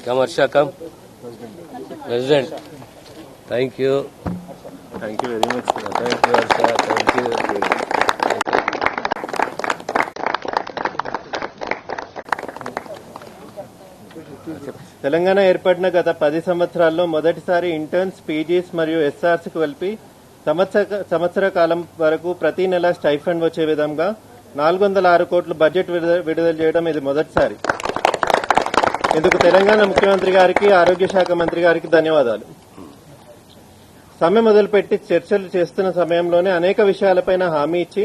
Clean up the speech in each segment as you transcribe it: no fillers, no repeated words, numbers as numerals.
Come, Harsha, come. President. Thank you. Thank you very much. Thank you, Harsha. Thank you. Telangana ఏర్పడిన గత 10 సంవత్సరాల్లో మొదటిసారి interns, PGs మరియు ఎస్ఆర్సీకి కలిపి సంవత్సర కాలం వరకు ప్రతి నెల స్టైఫండ్ వచ్చే విధంగా 406 కోట్లు బడ్జెట్ విడుదల చేయడం ఇది మొదటిసారి. ఇందుకు తెలంగాణ ముఖ్యమంత్రి గారికి, ఆరోగ్య శాఖ మంత్రి గారికి ధన్యవాదాలు. సమ్మె మొదలుపెట్టి చర్చలు చేస్తున్న సమయంలోనే అనేక విషయాలపైన హామీ ఇచ్చి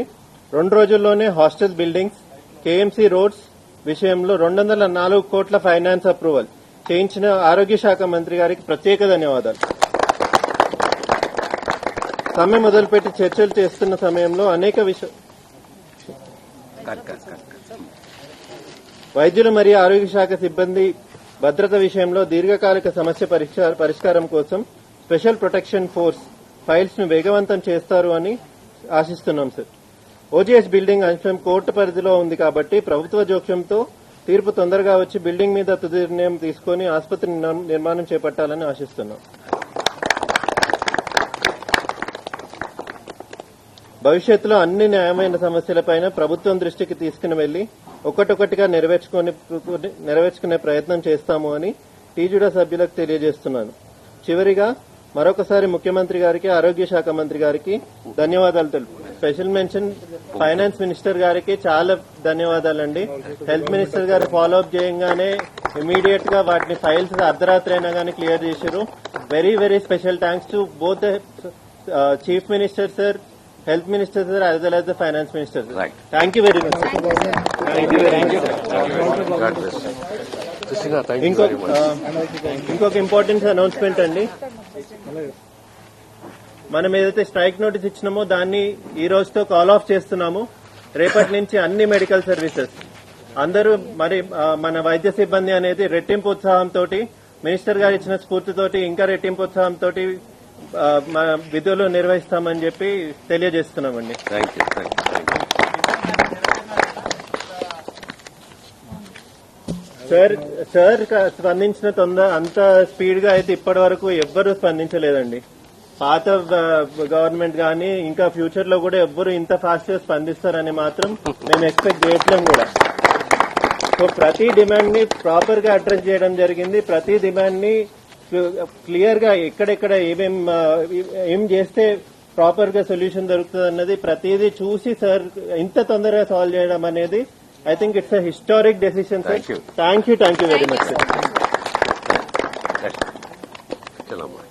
2 రోజుల్లోనే హాస్టల్ బిల్డింగ్స్, కేఎంసీ రోడ్స్ విషయంలో 204 కోట్ల ఫైనాన్స్ అప్రూవల్ చేయించిన ఆరోగ్య శాఖ మంత్రి గారికి ప్రత్యేక ధన్యవాదాలు. సమ్మె మొదలుపెట్టి చర్చలు చేస్తున్న సమయంలో అనేక వైద్యులు మరియు ఆరోగ్య శాఖ సిబ్బంది భద్రత విషయంలో దీర్ఘకాలిక సమస్య పరిష్కారం కోసం స్పెషల్ ప్రొటెక్షన్ ఫోర్స్ ఫైల్స్ ను వేగవంతం చేస్తారు అని ఆశిస్తున్నాం సార్. ఓజీఎస్ బిల్డింగ్ అంశం కోర్టు పరిధిలో ఉంది కాబట్టి ప్రభుత్వ జోక్యంతో తీర్పు తొందరగా వచ్చి బిల్డింగ్ మీద తుది నిర్ణయం తీసుకుని ఆసుపత్రి నిర్మాణం చేపట్టాలని ఆశిస్తున్నాం. భవిష్యత్తులో అన్ని న్యాయమైన సమస్యలపైన ప్రభుత్వం దృష్టికి తీసుకుని వెళ్లి ఒక్కొక్కటిగా నెరవేర్చుకునే ప్రయత్నం చేస్తాము అని టీజుడా సభ్యులకు తెలియజేస్తున్నాను. చివరిగా మరొకసారి ముఖ్యమంత్రి గారికి, ఆరోగ్య శాఖ మంత్రి గారికి ధన్యవాదాలు తెలుపు. స్పెషల్ మెన్షన్ ఫైనాన్స్ మినిస్టర్ గారికి చాలా ధన్యవాదాలండి. హెల్త్ మినిస్టర్ గారు ఫాలో అప్ చేయగానే ఇమీడియట్ గా వాటిని ఫైల్స్ అర్ధరాత్రి అయినా కానీ క్లియర్ చేశారు. Very very special thanks to both the chief minister sir, health minister sir, as well as the finance minister sir. Thank you very much. ఇంకొక important announcement అండి. మనం ఏదైతే స్ట్రైక్ నోటీస్ ఇచ్చినామో దాన్ని ఈ రోజుతో కాల్ ఆఫ్ చేస్తున్నాము. రేపటి నుంచి అన్ని మెడికల్ సర్వీసెస్ అందరూ మరి మన వైద్య సిబ్బంది అనేది రెట్టింపు ఉత్సాహంతో, మినిస్టర్ గారు ఇచ్చిన స్ఫూర్తితోటి ఇంకా రెట్టింపు ఉత్సాహంతో మన విధులు నిర్వహిస్తామని చెప్పి తెలియజేస్తున్నామండి. సార్ స్పందించిన అంత స్పీడ్ గా అయితే ఇప్పటి వరకు ఎవ్వరూ స్పందించలేదండి. పాత గవర్నమెంట్ గానీ ఇంకా ఫ్యూచర్ లో కూడా ఎవ్వరు ఇంత ఫాస్ట్ గా స్పందిస్తారని మాత్రం మేము ఎక్స్పెక్ట్ చేయట్లేం కూడా. సో ప్రతి డిమాండ్ ని ప్రాపర్ గా అడ్రస్ చేయడం జరిగింది. ప్రతి డిమాండ్ ని క్లియర్ గా ఎక్కడెక్కడ ఏం చేస్తే ప్రాపర్ గా సొల్యూషన్ దొరుకుతుంది అన్నది ప్రతిదీ చూసి సార్ ఇంత తొందరగా సాల్వ్ చేయడం అనేది I think it's a historic decision, sir. Thank you very much, sir.